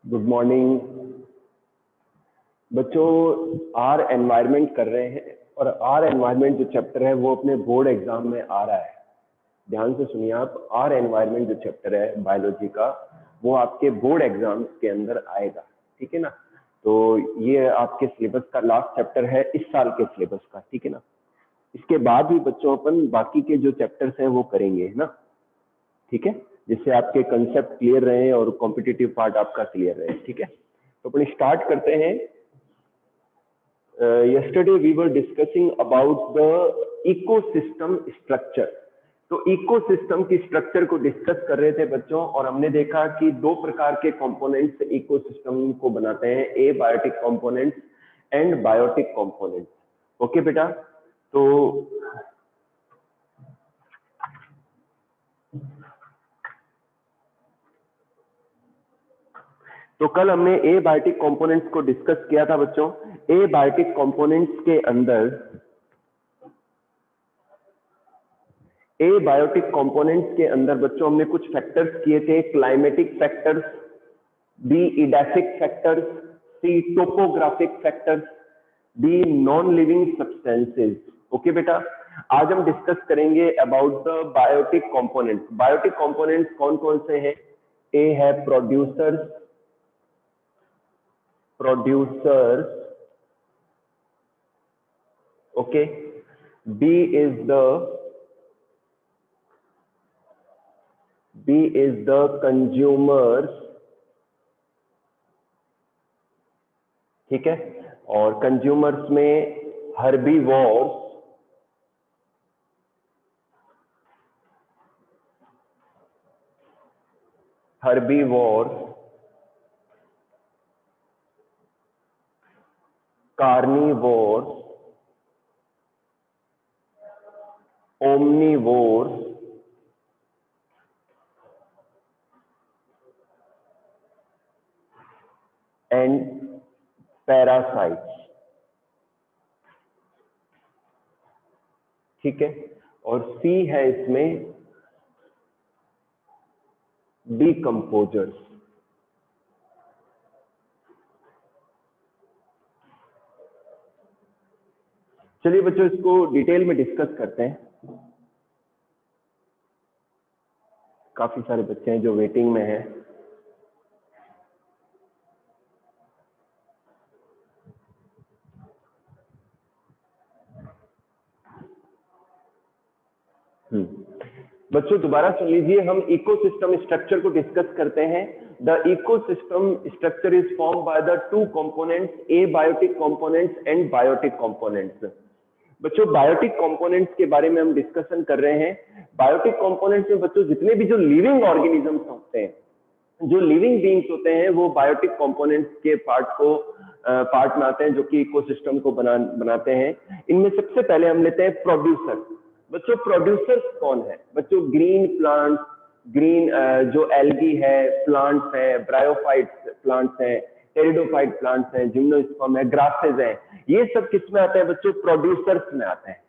Good morning बच्चों। Are environment कर रहे हैं और आर एनवायरनमेंट जो चैप्टर है वो अपने बोर्ड एग्जाम में आ रहा है। ध्यान से सुनिए आप, आर एनवायरनमेंट जो चैप्टर है बायोलॉजी का वो आपके बोर्ड एग्जाम्स के अंदर आएगा, ठीक है ना। तो ये आपके सिलेबस का लास्ट चैप्टर है इस साल के सिलेबस का, ठीक है ना। इसके बाद भी बच्चों अपन बाकी के जो चैप्टर्स हैं वो करेंगे, है ना, ठीक है, जिससे आपके कंसेप्ट क्लियर रहे और कॉम्पिटिटिव पार्ट आपका क्लियर रहे, ठीक है। तो अपन स्टार्ट करते हैं। yesterday we were discussing about the ecosystem structure। तो इकोसिस्टम की स्ट्रक्चर को डिस्कस कर रहे थे बच्चों, और हमने देखा कि दो प्रकार के कंपोनेंट्स इकोसिस्टम को बनाते हैं, abiotic components and biotic components. Okay बेटा, तो कल हमने एबायोटिक कंपोनेंट्स को डिस्कस किया था बच्चों। एबायोटिक कंपोनेंट्स के अंदर बच्चों हमने कुछ फैक्टर्स किए थे, climatic factors, B edaphic factors, C topographic factors, D non living substances. Okay बेटा, आज हम डिस्कस करेंगे about the biotic components. Biotic components कौन कौन से हैं? ए है producers, okay. B is the consumers, ठीक है। और कंज्यूमर्स में herbivores, carnivores, omnivores and parasites, ठीक है। और सी है इसमें डीकंपोजर्स। चलिए बच्चों इसको डिटेल में डिस्कस करते हैं। काफी सारे बच्चे हैं जो वेटिंग में हैं। बच्चों दोबारा सुन लीजिए, हम इकोसिस्टम स्ट्रक्चर को डिस्कस करते हैं। The ecosystem structure is form by the two components, abiotic components and biotic components. बच्चों बायोटिक कंपोनेंट्स के बारे में हम डिस्कशन कर रहे हैं। बायोटिक कंपोनेंट्स में बच्चों जितने भी जो लिविंग ऑर्गेनिजम्स होते हैं, जो लिविंग बींग्स होते हैं, वो बायोटिक कंपोनेंट्स के पार्ट में आते हैं, जो कि इकोसिस्टम को बनाते हैं। इनमें सबसे पहले हम लेते हैं प्रोड्यूसर। बच्चों प्रोड्यूसर्स कौन है? बच्चों ग्रीन प्लांट्स, ग्रीन जो एल्गी है, प्लांट्स है, ब्रायोफाइट्स प्लांट्स है, टेरिडोफाइट प्लांट्स हैं, जिम्नोस्पर्म है, ग्रासेज है, ये सब किस में आते हैं बच्चों? प्रोड्यूसर्स में आते हैं।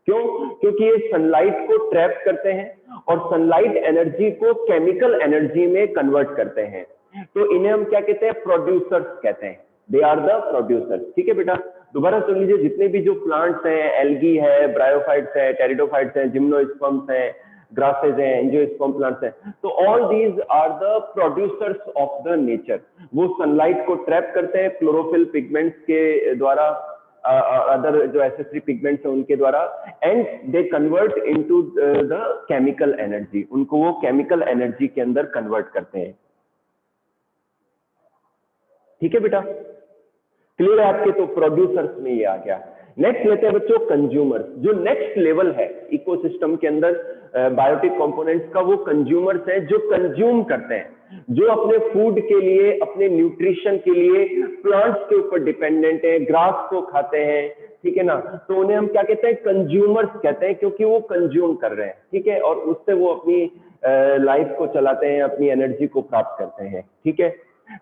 क्यों? क्योंकि ये सनलाइट को ट्रैप करते हैं और सनलाइट एनर्जी को केमिकल एनर्जी में कन्वर्ट करते हैं। तो इन्हें हम क्या कहते हैं? प्रोड्यूसर्स कहते हैं। दे आर द प्रोड्यूसर्स, ठीक है बेटा। दोबारा सुन लीजिए, जितने भी जो प्लांट्स हैं, एल्गी है, ब्रायोफाइट्स है, टेरिडोफाइट्स हैं, जिम्नोस्पर्म्स हैं, ग्रासेज हैं, एंजियोस्पर्म प्लांट्स हैं, तो all these are the producers of the nature. वो सनलाइट को ट्रैप करते हैं क्लोरोफिल पिगमेंट्स के द्वारा, अदर जो एसेसरी पिगमेंट्स हैं उनके द्वारा, and they convert into the chemical energy. उनको वो केमिकल एनर्जी के अंदर कन्वर्ट करते हैं, ठीक है बेटा। क्लियर है आपके? तो प्रोड्यूसर्स में ये आ गया। नेक्स्ट लेते हैं बच्चों कंज्यूमर्स। जो नेक्स्ट लेवल है इकोसिस्टम के अंदर बायोटिक कंपोनेंट्स का, वो कंज्यूमर्स हैं, जो कंज्यूम करते हैं, जो अपने फूड के लिए, अपने न्यूट्रिशन के लिए प्लांट्स के ऊपर डिपेंडेंट है, ग्रास को खाते हैं, ठीक है ना। तो उन्हें हम क्या कहते हैं? कंज्यूमर्स कहते हैं, क्योंकि वो कंज्यूम कर रहे हैं, ठीक है, और उससे वो अपनी लाइफ को चलाते हैं, अपनी एनर्जी को प्राप्त करते हैं, ठीक है।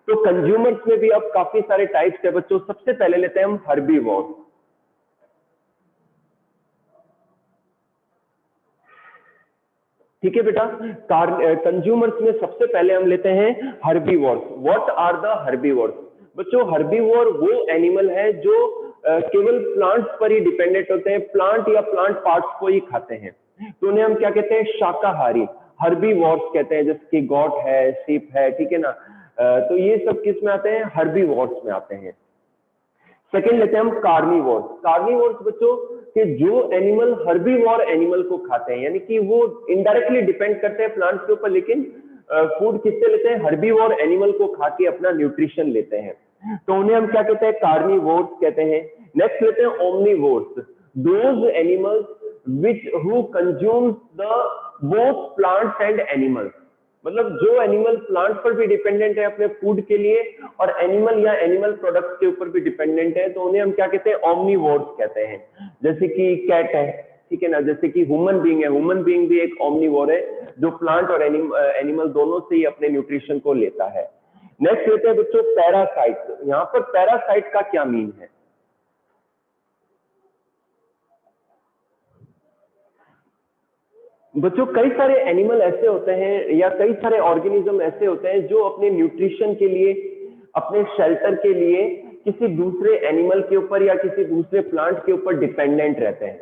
तो कंज्यूमर्स में भी अब काफी सारे टाइप्स है बच्चों। सबसे पहले लेते हैं हम हर्बीवोर। ठीक है बेटा। कंज्यूमर्स में सबसे पहले हम लेते हैं herbivores. What are the herbivores? बच्चों हर्बीवोर वो एनिमल है जो केवल प्लांट्स पर ही डिपेंडेंट होते हैं, प्लांट या प्लांट पार्ट्स को ही खाते हैं, तो उन्हें हम क्या कहते हैं? शाकाहारी हर्बीवोर्स कहते हैं, जैसे कि गॉट है, शीप है, ठीक है ना। तो ये सब किस में आते हैं? हर्बीवोर्स में आते हैं। सेकेंड लेते हैं हम कार्निवोर्स। कार्निवोर्स बच्चों कि जो एनिमल हर्बीवोर एनिमल को खाते हैं, यानी कि वो इनडायरेक्टली डिपेंड करते हैं प्लांट्स के ऊपर, लेकिन फूड किससे लेते हैं? हर्बीवोर एनिमल को खा के अपना न्यूट्रिशन लेते हैं, तो उन्हें हम क्या कहते हैं? कार्निवोर्स कहते हैं। नेक्स्ट लेते हैं omnivores. Those animals which who consumes the both plants and animals, मतलब जो एनिमल प्लांट पर भी डिपेंडेंट है अपने फूड के लिए और एनिमल या एनिमल प्रोडक्ट्स के ऊपर भी डिपेंडेंट है, तो उन्हें हम क्या कहते हैं? ओमनीवोर्स कहते हैं। जैसे कि कैट है, ठीक है ना, जैसे कि ह्यूमन बीइंग है, ह्यूमन बीइंग भी एक ओमनीवोर है जो प्लांट और एनिमल दोनों से ही अपने न्यूट्रिशन को लेता है। नेक्स्ट लेते हैं बच्चों पैरासाइट। यहाँ पर पैरासाइट का क्या मीन है? बच्चों कई सारे एनिमल ऐसे होते हैं या कई सारे ऑर्गेनिज्म ऐसे होते हैं जो अपने न्यूट्रिशन के लिए, अपने शेल्टर के लिए किसी दूसरे एनिमल के ऊपर या किसी दूसरे प्लांट के ऊपर डिपेंडेंट रहते हैं।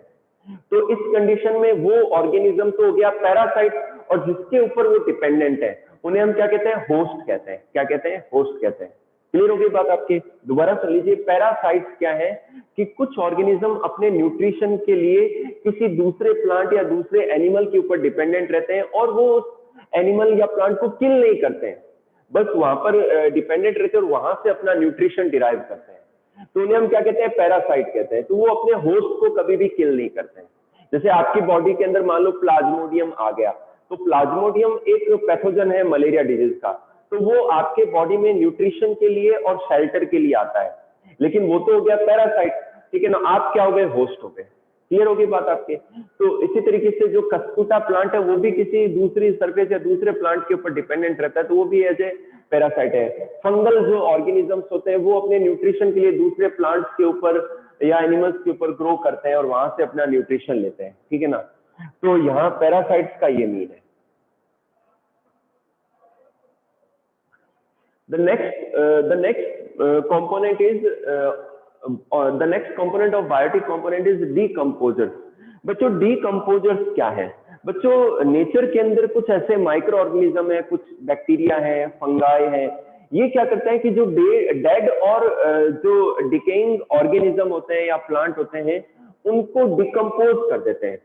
तो इस कंडीशन में वो ऑर्गेनिज्म तो हो गया पैरासाइट, और जिसके ऊपर वो डिपेंडेंट है उन्हें हम क्या कहते हैं? होस्ट कहते हैं। क्या कहते हैं? होस्ट कहते हैं। क्लियर हो गई बात आपकी? दोबारा सुन लीजिए, पैरासाइट्स क्या है कि कुछ ऑर्गेनिज्म अपने न्यूट्रिशन के लिए किसी दूसरे प्लांट या दूसरे एनिमल के ऊपर डिपेंडेंट रहते हैं और वो उस एनिमल या प्लांट को किल नहीं करते हैं, बस वहां पर डिपेंडेंट रहते हैं और वहां से अपना न्यूट्रिशन डिराइव करते हैं, तो उन्हें हम क्या कहते हैं? पैरासाइट कहते हैं। तो वो अपने होस्ट को कभी भी किल नहीं करते हैं। जैसे आपकी बॉडी के अंदर मान लो प्लाज्मोडियम आ गया, तो प्लाज्मोडियम एक पैथोजन है मलेरिया डिजीज का, तो वो आपके बॉडी में न्यूट्रिशन के लिए और शेल्टर के लिए आता है, लेकिन वो तो हो गया पैरासाइट, ठीक है ना। आप क्या हो गए? होस्ट हो गए। क्लियर होगी बात आपके? तो इसी तरीके से जो कस्कुटा प्लांट है वो भी किसी दूसरी सरफेस या दूसरे प्लांट के ऊपर डिपेंडेंट रहता है, तो वो भी एज ए पैरासाइट है। फंगल जो ऑर्गेनिजम्स होते हैं वो अपने न्यूट्रिशन के लिए दूसरे प्लांट्स के ऊपर या एनिमल्स के ऊपर ग्रो करते हैं और वहां से अपना न्यूट्रिशन लेते हैं, ठीक है ना। तो यहाँ पैरासाइट्स का ये मीन है। The next component of biotic component is decomposers. बच्चों decomposers क्या है? बच्चों नेचर के अंदर कुछ ऐसे माइक्रो ऑर्गेनिज्म है, कुछ बैक्टीरिया है, फंगाई है, ये क्या करते हैं कि जो डेड और जो डिकेइंग ऑर्गेनिज्म होते हैं या प्लांट होते हैं उनको डिकम्पोज कर देते हैं।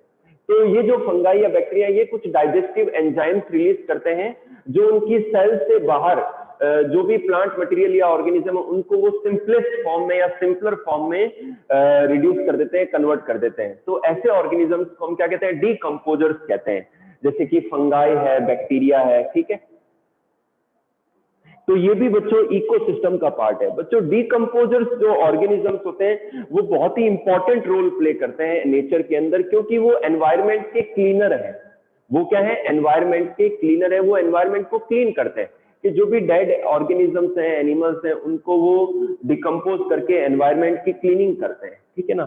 तो ये जो फंगाई या बैक्टीरिया ये कुछ डाइजेस्टिव एंजाइम्स रिलीज करते हैं जो उनकी सेल से बाहर जो भी प्लांट मटेरियल या ऑर्गेनिज्म है उनको वो सिंपलेस्ट फॉर्म में या सिंपलर फॉर्म में रिड्यूस कर देते हैं, कन्वर्ट कर देते हैं। तो ऐसे ऑर्गेनिजम्स को हम क्या कहते हैं? डीकम्पोजर्स कहते हैं, जैसे कि फंगाई है, बैक्टीरिया है, ठीक है। तो ये भी बच्चों इकोसिस्टम का पार्ट है। बच्चों डीकम्पोजर्स जो ऑर्गेनिजम्स होते हैं वो बहुत ही इंपॉर्टेंट रोल प्ले करते हैं नेचर के अंदर, क्योंकि वो एनवायरमेंट के क्लीनर है। वो क्या है? एनवायरमेंट के क्लीनर है। वो एनवायरमेंट को क्लीन करते हैं कि जो भी डेड ऑर्गेनिजम्स हैं, एनिमल्स हैं, उनको वो डिकम्पोज करके एनवायरमेंट की क्लीनिंग करते हैं, ठीक है ना।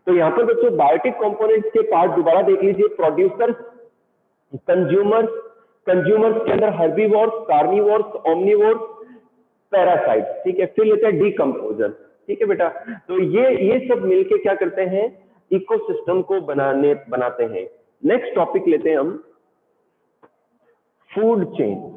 तो यहाँ पर बच्चों बायोटिक कंपोनेंट्स के पार्ट दोबारा देख लीजिए। प्रोड्यूसर्स, कंज्यूमर्स, कंज्यूमर्स के अंदर हर्बीवोर्स, कार्निवोर्स, ओमनीवोर्स, पैरासाइट्स, ठीक है। फिर लेते हैं डीकम्पोजर, ठीक है बेटा। तो ये सब मिलके क्या करते हैं? इकोसिस्टम को बनाते हैं। नेक्स्ट टॉपिक लेते हैं हम, फूड चेन।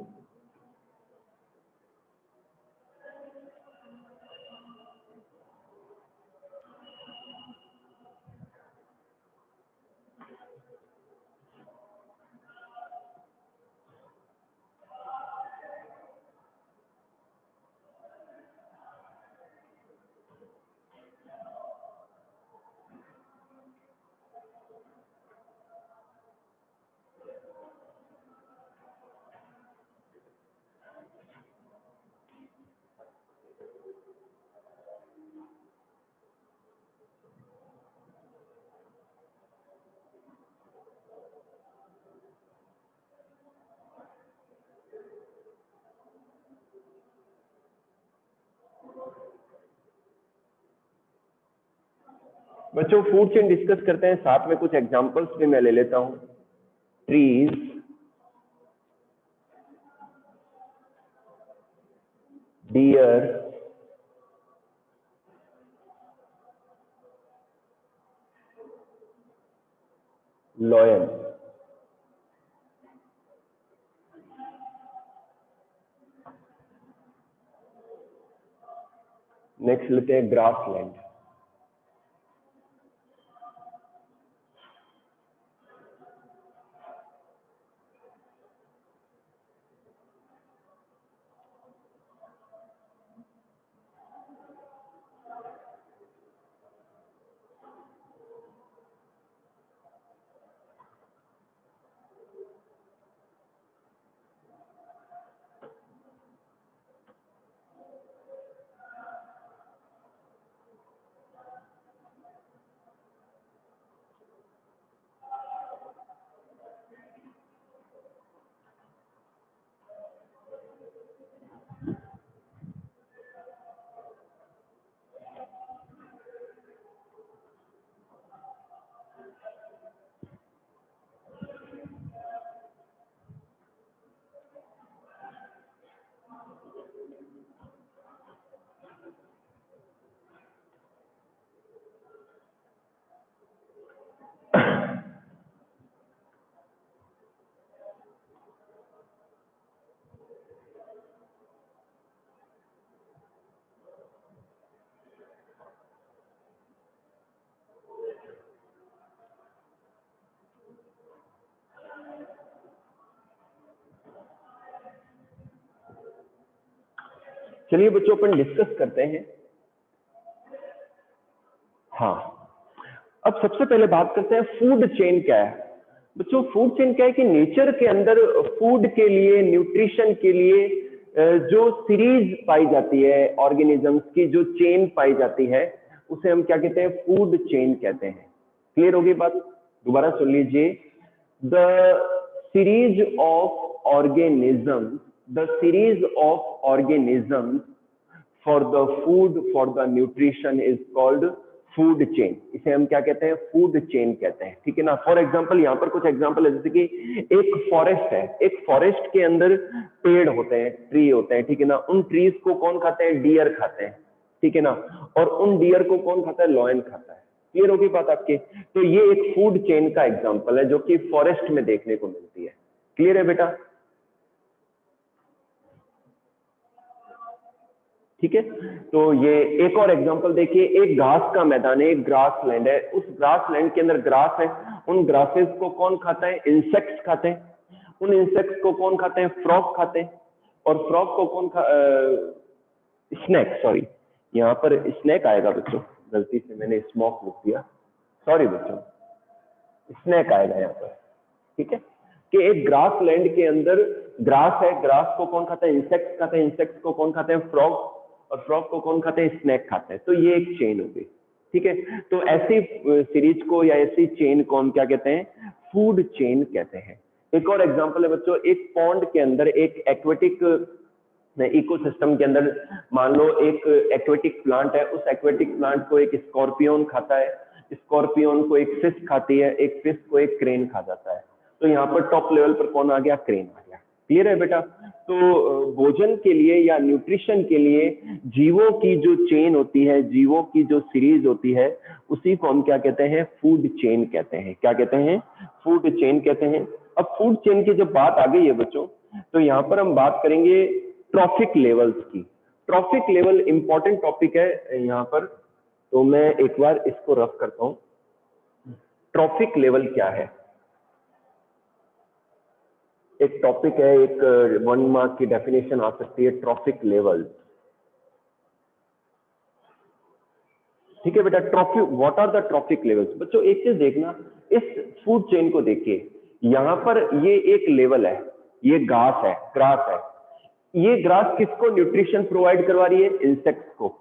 बच्चों फूड चेन डिस्कस करते हैं, साथ में कुछ एग्जांपल्स भी मैं ले लेता हूं। Trees, dear, lion. नेक्स्ट लेते हैं ग्रासलैंड। चलिए बच्चों अपन डिस्कस करते हैं। हाँ, अब सबसे पहले बात करते हैं फूड चेन क्या है। बच्चों फूड चेन क्या है कि नेचर के अंदर फूड के लिए, न्यूट्रिशन के लिए जो सीरीज पाई जाती है, ऑर्गेनिजम्स की जो चेन पाई जाती है, उसे हम क्या कहते हैं? फूड चेन कहते हैं। क्लियर होगी बात? दोबारा सुन लीजिए। The series of organisms, the series of organisms for the food, for the nutrition is called food chain. इसे हम क्या कहते हैं? फूड चेन कहते हैं। ठीक है ना। फॉर एग्जांपल, यहाँ पर कुछ एग्जांपल है, जैसे कि एक फॉरेस्ट है, एक फॉरेस्ट के अंदर पेड़ होते हैं, ट्री होते हैं, ठीक है ना। उन ट्रीज को कौन खाते हैं? डियर खाते हैं, ठीक है ना। और उन डियर को कौन खाता है? लॉयन खाता है। क्लियर होगी बात आपके? तो ये एक फूड चेन का एग्जाम्पल है जो कि फॉरेस्ट में देखने को मिलती है। क्लियर है बेटा? ठीक है। तो ये एक और एग्जांपल देखिए, एक घास का मैदान है, एक ग्रास लैंड है, उस ग्रास लैंड के अंदर ग्रास है, उन ग्रासेस को कौन खाता है? इंसेक्ट्स खाते हैं। उन इंसेक्ट्स को कौन खाते हैं? फ्रॉग खाते हैं। और फ्रॉग को कौन स्नैक, सॉरी यहाँ पर स्नैक आएगा बच्चों, गलती से मैंने स्मोक लिख दिया, सॉरी बच्चों, स्नैक आएगा यहाँ पर। ठीक है, कि एक ग्रास लैंड के अंदर ग्रास है, ग्रास को कौन खाता है? इंसेक्ट्स खाते हैं। इंसेक्ट्स को कौन खाते हैं? फ्रॉग। और फ्रॉग को कौन खाते हैं? स्नैक खाते हैं। तो ये एक चेन हो गई। ठीक है, तो ऐसी सीरीज को या ऐसी चेन को हम क्या कहते हैं? फूड चेन कहते हैं। एक और एग्जांपल है बच्चों, एक पॉन्ड के अंदर, एक एक्वेटिक इकोसिस्टम के अंदर, मान लो एक एक्वेटिक प्लांट है, उस एक्वेटिक प्लांट को एक स्कॉर्पियन खाता है, स्कॉर्पियन को एक फिश खाती है, एक फिश को एक क्रेन खा जाता है। तो यहाँ पर टॉप लेवल पर कौन आ गया? क्रेन आ गया। क्लियर है बेटा? तो भोजन के लिए या न्यूट्रिशन के लिए जीवों की जो चेन होती है, जीवों की जो सीरीज होती है, उसी को हम क्या कहते हैं? फूड चेन कहते हैं। क्या कहते हैं? फूड चेन कहते हैं। अब फूड चेन की जब बात आ गई है बच्चों, तो यहाँ पर हम बात करेंगे ट्रॉफिक लेवल्स की। ट्रॉफिक लेवल इंपॉर्टेंट टॉपिक है यहाँ पर, तो मैं एक बार इसको रफ करता हूँ। ट्रॉफिक लेवल क्या है? एक टॉपिक है, एक 1 मार्क की डेफिनेशन आ सकती है, ट्रॉफिक लेवल। ठीक है बेटा, trophic, what are the trophic levels? बच्चों एक चीज देखना, इस फूड चेन को देखिए, यहाँ पर ये एक लेवल है, ये घास है, ग्रास है। ये ग्रास किसको न्यूट्रिशन प्रोवाइड करवा रही है? इंसेक्ट्स को।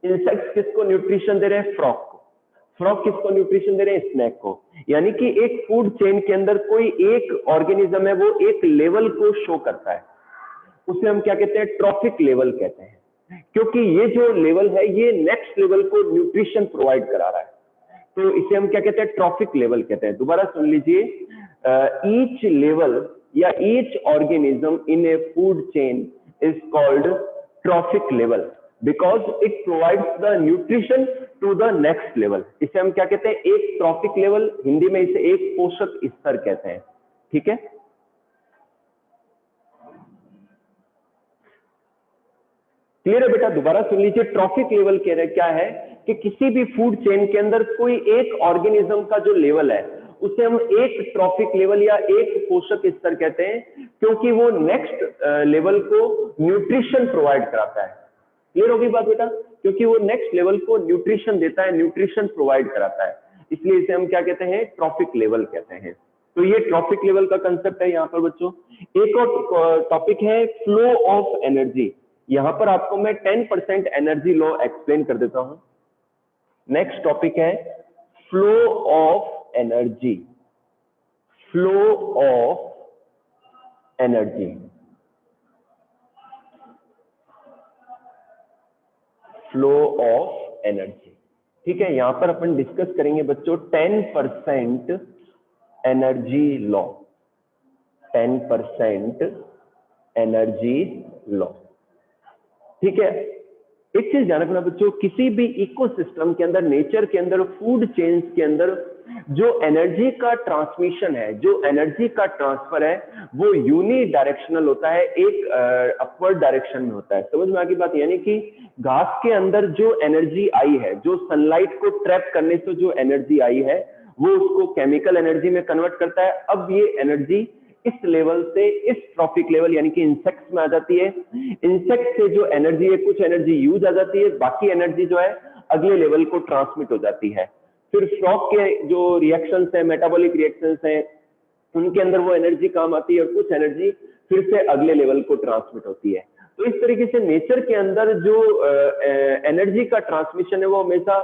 इंसेक्ट्स किसको न्यूट्रिशन दे रहे हैं? फ्रॉग को। फ्रॉग किसको न्यूट्रिशन दे रहे हैं? स्नैक को। यानी कि एक फूड चेन के अंदर कोई एक ऑर्गेनिज्म है, वो एक लेवल को शो करता है, उसे हम क्या कहते हैं? ट्रॉफिक लेवल कहते हैं। क्योंकि ये जो लेवल है, ये नेक्स्ट लेवल को न्यूट्रिशन प्रोवाइड करा रहा है, तो इसे हम क्या कहते हैं? ट्रॉफिक लेवल कहते हैं। दोबारा सुन लीजिए, ईच लेवल या each organism in a food chain is called trophic level, because it provides the nutrition to the next level. इसे हम क्या कहते हैं, एक ट्रॉफिक लेवल, हिंदी में इसे एक पोषक स्तर कहते हैं। ठीक है, क्लियर है बेटा? दोबारा सुन लीजिए, ट्रॉफिक लेवल कह रहे क्या है कि किसी भी फूड चेन के अंदर कोई एक ऑर्गेनिज्म का जो लेवल है उसे हम एक ट्रॉफिक लेवल या एक पोषक स्तर कहते हैं, क्योंकि वो नेक्स्ट लेवल को न्यूट्रिशन प्रोवाइड कराता है। क्लियर होगी बात बेटा? क्योंकि वो नेक्स्ट लेवल को न्यूट्रिशन देता है, न्यूट्रिशन प्रोवाइड कराता है, इसलिए इसे हम क्या कहते हैं, ट्रॉफिक लेवल कहते हैं। तो ये ट्रॉफिक लेवल का कंसेप्ट है यहाँ पर बच्चों। एक और टॉपिक है फ्लो ऑफ एनर्जी। यहां पर आपको मैं 10% एनर्जी लॉ एक्सप्लेन कर देता हूं। नेक्स्ट टॉपिक है flow of energy. Flow of energy, flow of energy. ठीक है, यहां पर अपन डिस्कस करेंगे बच्चों 10% एनर्जी लॉ। 10% energy law. ठीक है, एक चीज ध्यान रखना बच्चों, किसी भी इकोसिस्टम के अंदर, नेचर के अंदर, फूड चेन्स के अंदर जो एनर्जी का ट्रांसमिशन है, जो एनर्जी का ट्रांसफर है, वो यूनि डायरेक्शनल होता है, एक अपवर्ड डायरेक्शन में होता है। समझ में आ गई बात? यानी कि घास के अंदर जो एनर्जी आई है, जो सनलाइट को ट्रैप करने से जो एनर्जी आई है, वो उसको केमिकल एनर्जी में कन्वर्ट करता है। अब ये एनर्जी इस लेवल से इस ट्रॉफिक लेवल यानी कि इंसेक्ट्स में आ जाती है। इंसेक्ट से जो एनर्जी है, कुछ एनर्जी यूज आ जाती है, बाकी एनर्जी जो है अगले लेवल को ट्रांसमिट हो जाती है। फिर फ्रॉग के जो रिएक्शंस है, मेटाबॉलिक रिएक्शंस हैं, उनके अंदर वो एनर्जी काम आती है और कुछ एनर्जी फिर से अगले लेवल को ट्रांसमिट होती है। तो इस तरीके से नेचर के अंदर जो एनर्जी का ट्रांसमिशन है वो हमेशा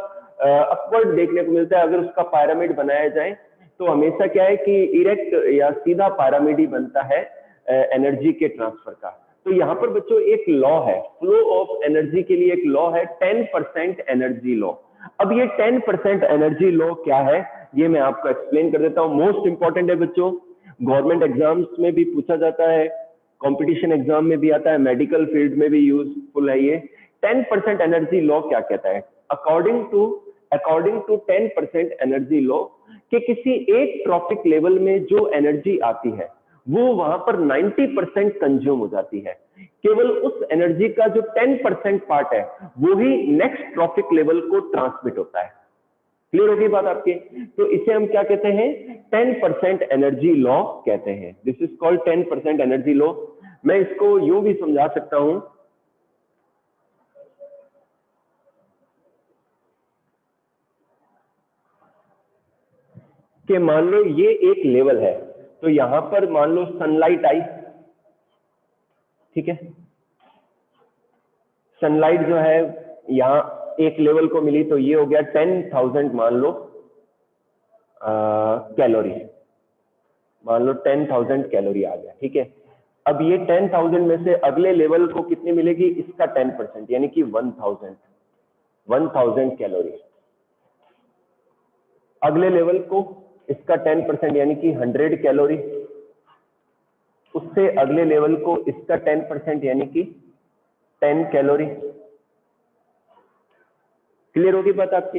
अपवर्ड देखने को मिलता है। अगर उसका पिरामिड बनाया जाए तो हमेशा क्या है कि इरेक्ट या सीधा पिरामिड ही बनता है एनर्जी के ट्रांसफर का। तो यहाँ पर बच्चों एक लॉ है, फ्लो ऑफ एनर्जी के लिए एक लॉ है 10% एनर्जी लॉ। अब ये 10% एनर्जी लॉ क्या है ये मैं आपको एक्सप्लेन कर देता हूँ। मोस्ट इंपॉर्टेंट है बच्चों, गवर्नमेंट एग्जाम्स में भी पूछा जाता है, कंपटीशन एग्जाम में भी आता है, मेडिकल फील्ड में भी यूजफुल है ये। 10% एनर्जी लॉ क्या कहता है? अकॉर्डिंग टू 10% एनर्जी लॉ कि किसी एक ट्रॉफिक लेवल में जो एनर्जी आती है वो वहां पर 90% कंज्यूम हो जाती है। केवल उस एनर्जी का जो 10% पार्ट है वो ही नेक्स्ट ट्रॉफिक लेवल को ट्रांसमिट होता है। क्लियर होगी बात आपके? तो इसे हम क्या कहते हैं? 10% एनर्जी लॉ कहते हैं। This is called 10% energy law. मैं इसको यूं भी समझा सकता हूं कि मान लो ये एक लेवल है, तो यहां पर मान लो सनलाइट आई, ठीक है, सनलाइट जो है यहां एक लेवल को मिली, तो ये हो गया 10,000 मान लो कैलोरी, मान लो 10,000 कैलोरी आ गया। ठीक है, अब ये 10,000 में से अगले लेवल को कितनी मिलेगी? इसका 10% यानी कि 1,000 कैलोरी। अगले लेवल को इसका 10% यानी कि 100 कैलोरी। उससे अगले लेवल को इसका 10% यानी कि 10 कैलोरी। क्लियर होगी बात आपकी?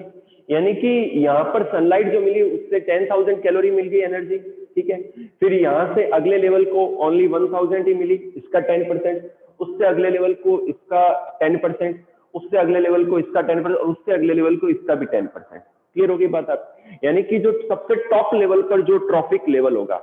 यानी कि यहाँ पर सनलाइट जो मिली उससे 10,000 कैलोरी मिल गई एनर्जी। ठीक है, फिर यहाँ से अगले लेवल को ओनली 1,000 ही मिली, इसका 10%। उससे अगले लेवल को इसका 10%, उससे अगले लेवल को इसका 10% और उससे अगले लेवल को इसका भी 10%। क्लियर होगी बात आप? यानी कि जो सबसे टॉप लेवल पर जो ट्रॉफिक लेवल होगा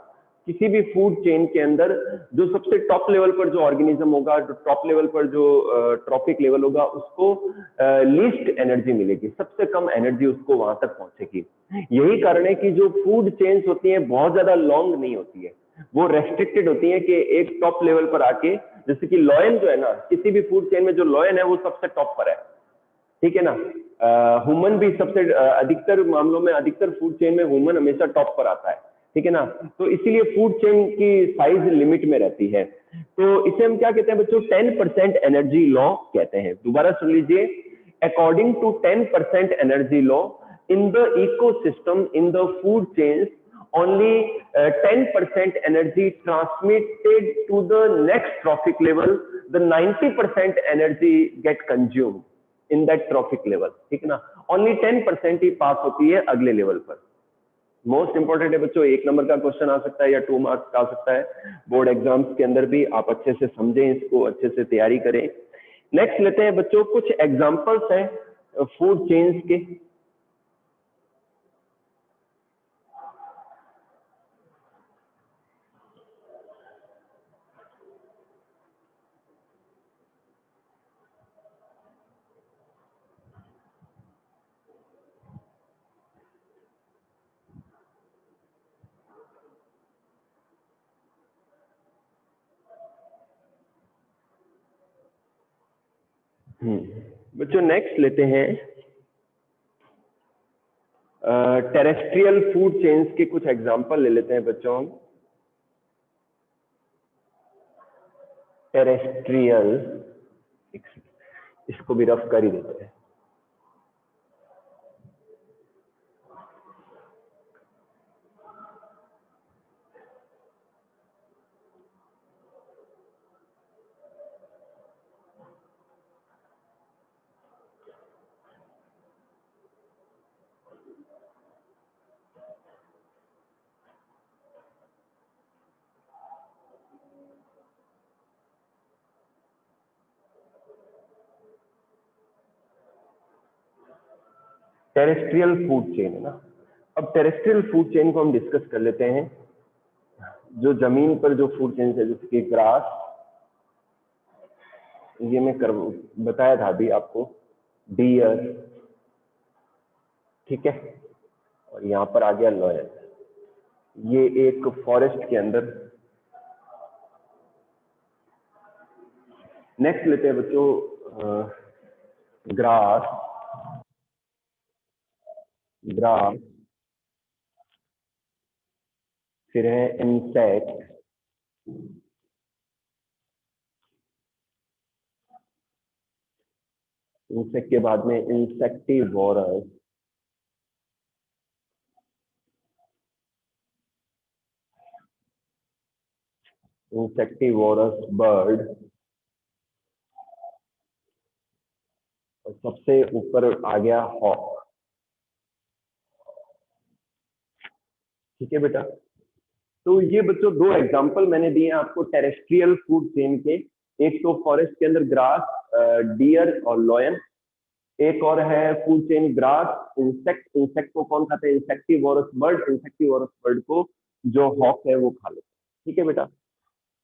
किसी भी फूड चेन के अंदर, जो सबसे टॉप लेवल पर जो ऑर्गेनिज्म होगा, जो टॉप लेवल पर जो ट्रॉफिक लेवल होगा, उसको लीस्ट एनर्जी मिलेगी, सबसे कम एनर्जी उसको वहां तक पहुंचेगी। यही कारण है कि जो फूड चेन्स होती हैं बहुत ज्यादा लॉन्ग नहीं होती है, वो रेस्ट्रिक्टेड होती है कि एक टॉप लेवल पर आके, जैसे कि लॉयन जो है ना, किसी भी फूड चेन में जो लॉयन है वो सबसे टॉप पर है। ठीक है ना, ह्यूमन भी सबसे अधिकतर मामलों में, अधिकतर फूड चेन में ह्यूमन हमेशा टॉप पर आता है। ठीक है ना, तो इसीलिए फूड चेन की साइज लिमिट में रहती है। तो इसे हम क्या कहते हैं बच्चों? 10% एनर्जी लॉ कहते हैं। दोबारा सुन लीजिए, according to 10% energy law in the ecosystem, in the food chains, only 10% energy transmitted to the next trophic level the 90% energy get consume in that trophic level, ठीक है ना, ओनली 10% ही पास होती है अगले लेवल पर। मोस्ट इंपॉर्टेंट है बच्चों, 1 number का क्वेश्चन आ सकता है या 2 मार्क्स का आ सकता है बोर्ड एग्जाम्स के अंदर भी, आप अच्छे से समझें इसको, अच्छे से तैयारी करें। नेक्स्ट लेते हैं बच्चों, कुछ एग्जांपल्स हैं फूड चेन्स के। बच्चों नेक्स्ट लेते हैं टेरेस्ट्रियल फूड चेन्स के कुछ एग्जांपल ले लेते हैं बच्चों। टेरेस्ट्रियल, इसको भी रफ कर ही देते हैं। टेरेस्ट्रियल फूड चेन है ना। अब टेरेस्ट्रियल फूड चेन को हम डिस्कस कर लेते हैं। जो जमीन पर जो फूड चेन है, जैसे कि ग्रास, ये मैं बताया था अभी आपको, डियर, ठीक है, और यहाँ पर आ गया लॉयन। ये एक फॉरेस्ट के अंदर। नेक्स्ट लेते हैं बच्चों ग्रास, ग्रास, फिर है इंसेक्ट, इंसेक्ट के बाद में इंसेक्टिवोरस, इंसेक्टिवोरस बर्ड, और सबसे ऊपर आ गया हॉक। ठीक है बेटा, तो ये बच्चों 2 एग्जांपल मैंने दिए आपको टेरेस्ट्रियल फूड चेन के। एक तो फॉरेस्ट के अंदर ग्रास, डियर और लॉयन। एक और है food chain grass, insect, insect को कौन खाता है, इंसेक्टिवोरस बर्ड, इंसेक्टिवोरस बर्ड को जो हॉक है वो खा लेता है। ठीक है बेटा,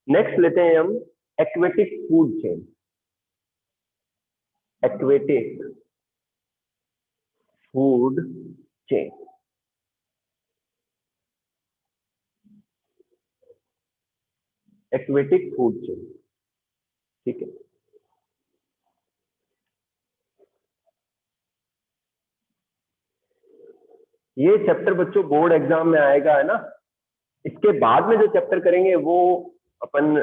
नेक्स्ट लेते हैं हम aquatic food chain. Aquatic food chain, aquatic food chain, ठीक है। ये चैप्टर बच्चों बोर्ड एग्जाम में आएगा, है ना। इसके बाद में जो चैप्टर करेंगे वो अपन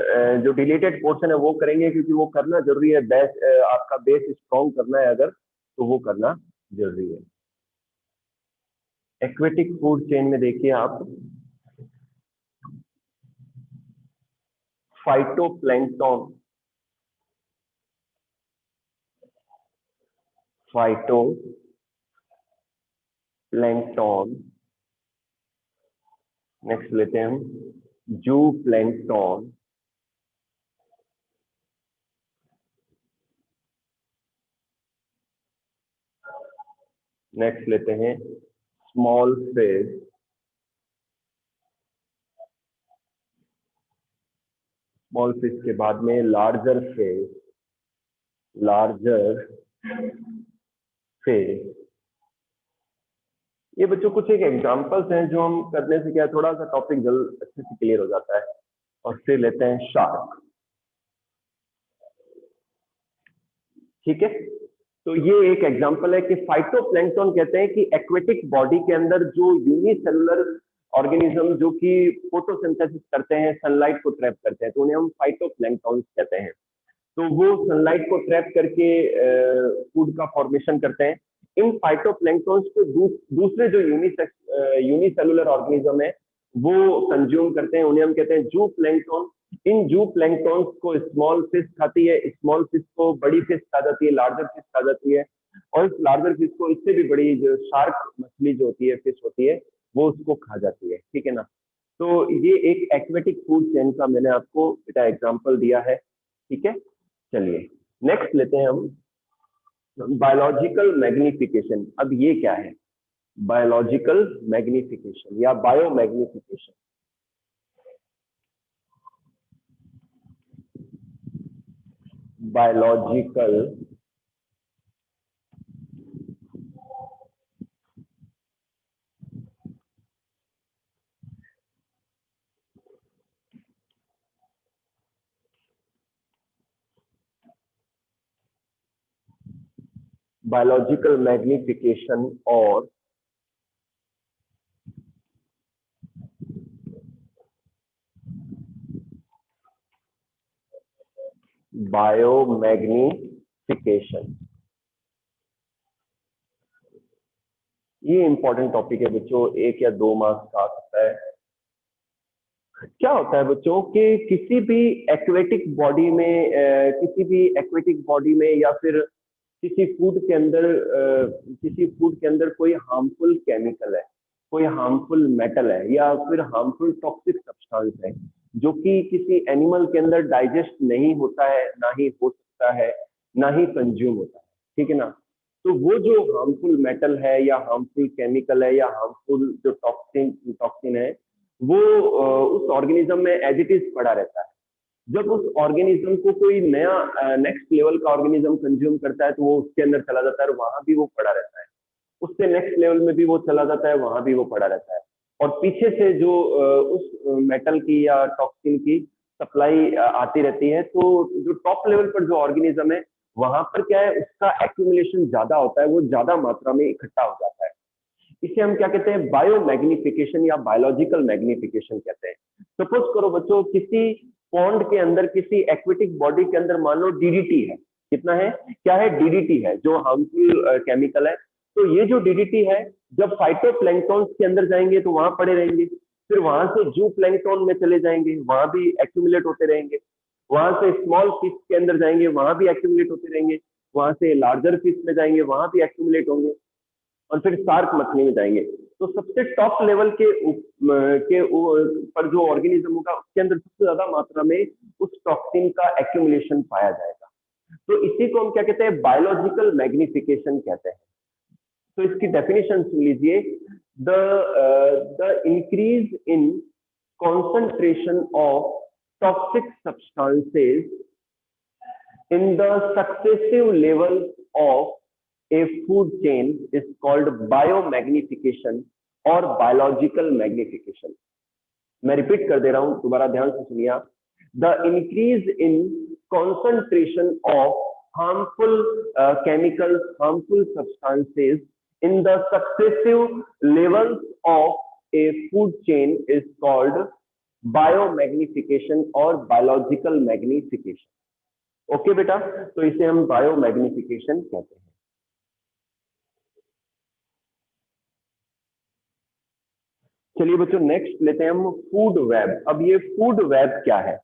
जो डिलीटेड पोर्शन है वो करेंगे, क्योंकि वो करना जरूरी है। बेस आपका बेस स्ट्रॉन्ग करना है अगर, तो वो करना जरूरी है। एक्वेटिक फूड चेन में देखिए आप, फाइटोप्लैंक्टन, फाइटोप्लैंक्टन, नेक्स्ट लेते हैं हम जू प्लैंक्टन, नेक्स्ट लेते हैं स्मॉल फिश, स्मॉल फिश के बाद में लार्जर फिश, लार्जर फिश। ये बच्चों कुछ एक एग्जांपल्स हैं जो हम करने से क्या थोड़ा सा टॉपिक जल्द अच्छे से क्लियर हो जाता है। और फिर लेते हैं शार्क, ठीक है। तो ये एक एग्जांपल है कि फाइटोप्लैंक्टन कहते हैं कि एक्वेटिक बॉडी के अंदर जो यूनिसेलुलर ऑर्गेनिज्म जो कि फोटोसिंथेसिस करते हैं, सनलाइट को ट्रैप करते हैं, तो उन्हें हम फाइटोप्लैंक्टन कहते हैं। तो वो सनलाइट को ट्रैप करके फूड का फॉर्मेशन करते हैं। इन फाइटोप्लैंक्टन्स को दूसरे जो यूनिसेलुलर ऑर्गेनिज्म है वो कंज्यूम करते हैं, उन्हें हम कहते हैं जू प्लैंक्टन। इन जू प्लैंक्टॉन्स को स्मॉल फिश खाती है, स्मॉल फिश को बड़ी फिश खा जाती है, लार्जर फिश खा जाती है, और इस लार्जर फिश को इससे भी बड़ी जो शार्क मछली जो होती है, फिश होती है, वो उसको खा जाती है। ठीक है ना। तो ये एक एक्वेटिक फूड चेन का मैंने आपको बेटा एग्जांपल दिया है। ठीक है, चलिए नेक्स्ट लेते हैं हम बायोलॉजिकल मैग्निफिकेशन। अब ये क्या है? बायोलॉजिकल मैग्निफिकेशन या bio magnification. Biological biological magnification और बायोमैग्निफिकेशन, ये इंपॉर्टेंट टॉपिक है बच्चों, 1 या 2 मार्क्स का आ सकता है। क्या होता है बच्चों कि किसी भी एक्वेटिक बॉडी में किसी भी एक्वेटिक बॉडी में या फिर किसी फूड के अंदर किसी फूड के अंदर कोई हार्मफुल केमिकल है, कोई हार्मफुल मेटल है, या फिर हार्मफुल टॉक्सिक सब्सटेंस है, जो कि किसी एनिमल के अंदर डाइजेस्ट नहीं होता है, ना ही हो सकता है, ना ही कंज्यूम होता है। ठीक है ना। तो वो जो हार्मफुल मेटल है या हार्मफुल केमिकल है या हार्मफुल जो टॉक्सिन टॉक्सिन है, वो उस ऑर्गेनिज्म में एज इट इज पड़ा रहता है। जब उस ऑर्गेनिज्म को कोई नया नेक्स्ट लेवल का ऑर्गेनिज्म कंज्यूम करता है, तो वो उसके अंदर चला जाता है और वहां भी वो पड़ा रहता है। उससे नेक्स्ट लेवल में भी वो चला जाता है, वहां भी वो पड़ा रहता है। और पीछे से जो उस मेटल की या टॉक्सिन की सप्लाई आती रहती है, तो जो टॉप लेवल पर जो ऑर्गेनिज्म है, वहां पर क्या है, उसका एक्यूमुलेशन ज्यादा होता है, वो ज्यादा मात्रा में इकट्ठा हो जाता है। इसे हम क्या कहते हैं? बायो मैग्निफिकेशन या बायोलॉजिकल मैग्निफिकेशन कहते हैं। सपोज करो बच्चों, किसी पॉन्ड के अंदर, किसी एक्वेटिक बॉडी के अंदर मान लो डीडीटी है। कितना है? क्या है? डीडीटी है, जो हार्मफुल केमिकल है। तो ये जो डीडीटी है, जब फाइटोप्लैंक्टॉन्स के अंदर जाएंगे तो वहां पड़े रहेंगे, फिर वहां से जू प्लैंक्टॉन में चले जाएंगे, वहां भी एक्यूमुलेट होते रहेंगे, वहां से स्मॉल फिश के अंदर जाएंगे, वहां भी एक्यूमुलेट होते रहेंगे, वहां से लार्जर फिश में जाएंगे, वहां भी एक्यूमुलेट होंगे, और फिर शार्क मछली में जाएंगे। तो सबसे टॉप लेवल पर जो ऑर्गेनिज्म होगा, उसके अंदर सबसे ज्यादा मात्रा में उस टॉक्सिन का एक्यूमुलेशन पाया जाएगा। तो इसी को हम क्या कहते हैं? बायोलॉजिकल मैग्निफिकेशन कहते हैं। तो इसकी डेफिनेशन सुन लीजिए। The increase in concentration of toxic substances in the successive levels of a food chain is called biomagnification और biological magnification। मैं रिपीट कर दे रहा हूं, दोबारा ध्यान से सुनिए आप। The increase in concentration of harmful chemicals, harmful substances in the successive levels of a food chain is called biomagnification और biological magnification। ओके बेटा, तो इसे हम बायो मैग्निफिकेशन कहते हैं। चलिए बच्चों, नेक्स्ट लेते हैं हम फूड वेब। अब ये फूड वेब क्या है?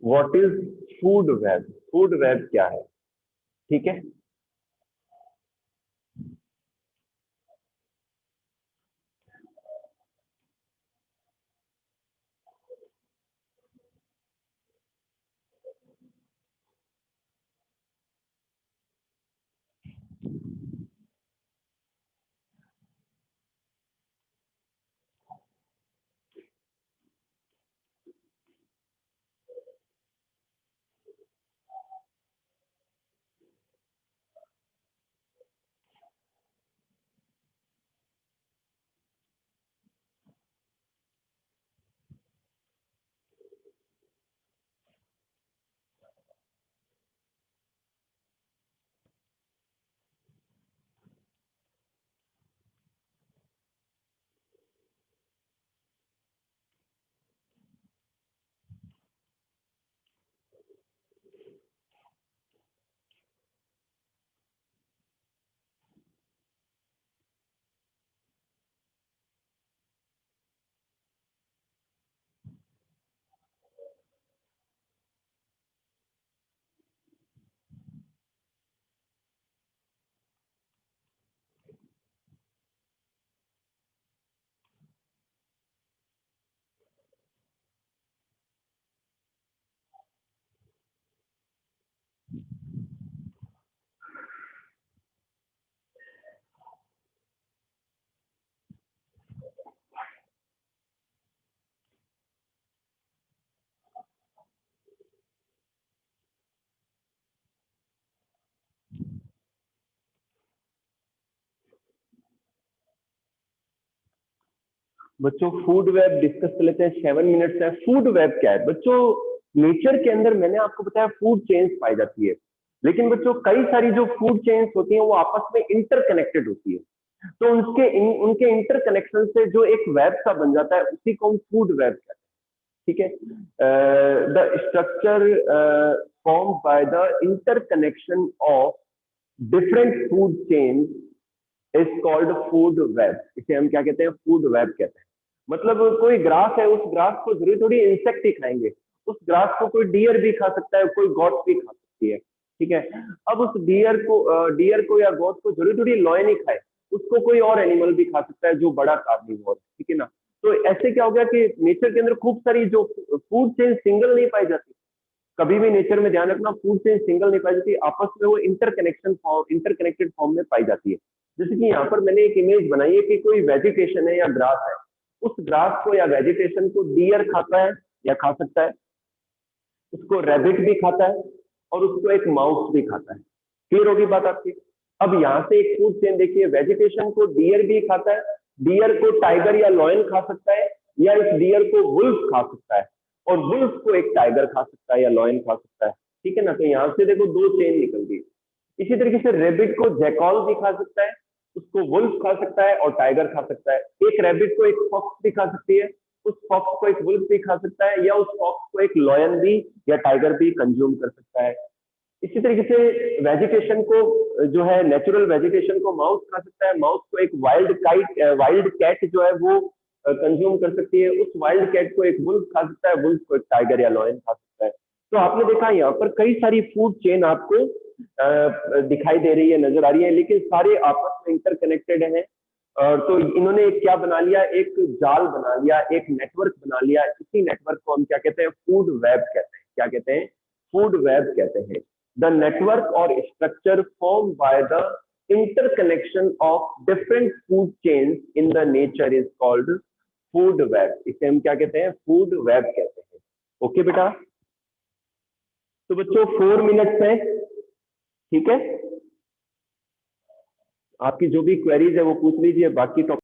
What is food web? Food web क्या है? ठीक है, बच्चों फूड वेब डिस्कस कर लेते हैं, 7 मिनट्स है। फूड वेब क्या है बच्चों? नेचर के अंदर मैंने आपको बताया फूड चेन्स पाई जाती है, लेकिन बच्चों कई सारी जो फूड चेन्स होती हैं वो आपस में इंटरकनेक्टेड होती है। तो उनके इंटरकनेक्शन से जो एक वेब सा बन जाता है उसी को हम फूड वेब कहते हैं। ठीक है, the structure form by the interconnection of different food chains is called food web. इसे हम क्या कहते हैं? फूड वेब कहते हैं। मतलब कोई ग्रास है, उस ग्रास को जरूरी थोड़ी इंसेक्ट ही खाएंगे, उस ग्रास को कोई डियर भी खा सकता है, कोई गॉट भी खा सकती है। ठीक है, अब उस डियर को या गॉट को जरूरी थोड़ी लॉयन ही खाए, उसको कोई और एनिमल भी खा सकता है जो बड़ा कार्निवोर है। ठीक है ना? तो ऐसे क्या हो गया कि नेचर के अंदर खूब सारी जो फूड चेन सिंगल नहीं पाई जाती। कभी भी नेचर में ध्यान रखना, फूड चेन सिंगल नहीं पाई जाती, आपस में वो इंटरकनेक्टेड फॉर्म में पाई जाती है। जैसे कि यहाँ पर मैंने एक इमेज बनाई है कि कोई वेजिटेशन है या ग्रास है, उस ग्रास को या वेजिटेशन को डियर खाता है या खा सकता है, उसको रैबिट भी खाता है और उसको एक माउस भी खाता है। क्लियर होगी बात आपकी? अब यहाँ से एक फूड चेन देखिए, वेजिटेशन को डियर भी खाता है, डियर को टाइगर या लॉयन खा सकता है, या इस डियर को वुल्फ खा सकता है, और वुल्फ को एक टाइगर खा सकता है या लॉयन खा सकता है। ठीक है ना? तो यहाँ से देखो दो चेन निकल गई। इसी तरीके से रेबिट को जैकॉल भी खा सकता है, उसको वुल्फ खा सकता है और टाइगर खा सकता है। एक रेबिट को एक फॉक्स भी खा सकती है, उस फॉक्स को एक वुल्फ भी खा सकता है, या उस फॉक्स को एक लॉयन भी या टाइगर भी कंज्यूम कर सकता है। इसी तरीके से वेजिटेशन को जो है, नेचुरल वेजिटेशन को माउस खा सकता है, माउस को एक वाइल्ड कैट जो है वो कंज्यूम कर सकती है, उस वाइल्ड कैट को एक वुल्फ खा सकता है, वुल्फ को एक टाइगर या लॉयन खा सकता है। तो आपने देखा यहाँ पर कई सारी फूड चेन आपको दिखाई दे रही है, नजर आ रही है, लेकिन सारे आपस में इंटरकनेक्टेड हैं। तो इन्होंने एक क्या बना लिया? एक जाल बना लिया, एक नेटवर्क बना लिया। इसी नेटवर्क को हम क्या कहते हैं? फूड वेब कहते हैं। क्या कहते हैं? फूड वेब कहते हैं। द नेटवर्क और structure form by the interconnection of different food chains in the nature is called food web. इसे हम क्या कहते हैं? फूड वेब कहते हैं। ओके बेटा, तो बच्चों 4 मिनट्स है। ठीक है, आपकी जो भी क्वेरीज है वो पूछ लीजिए, बाकी टॉपिक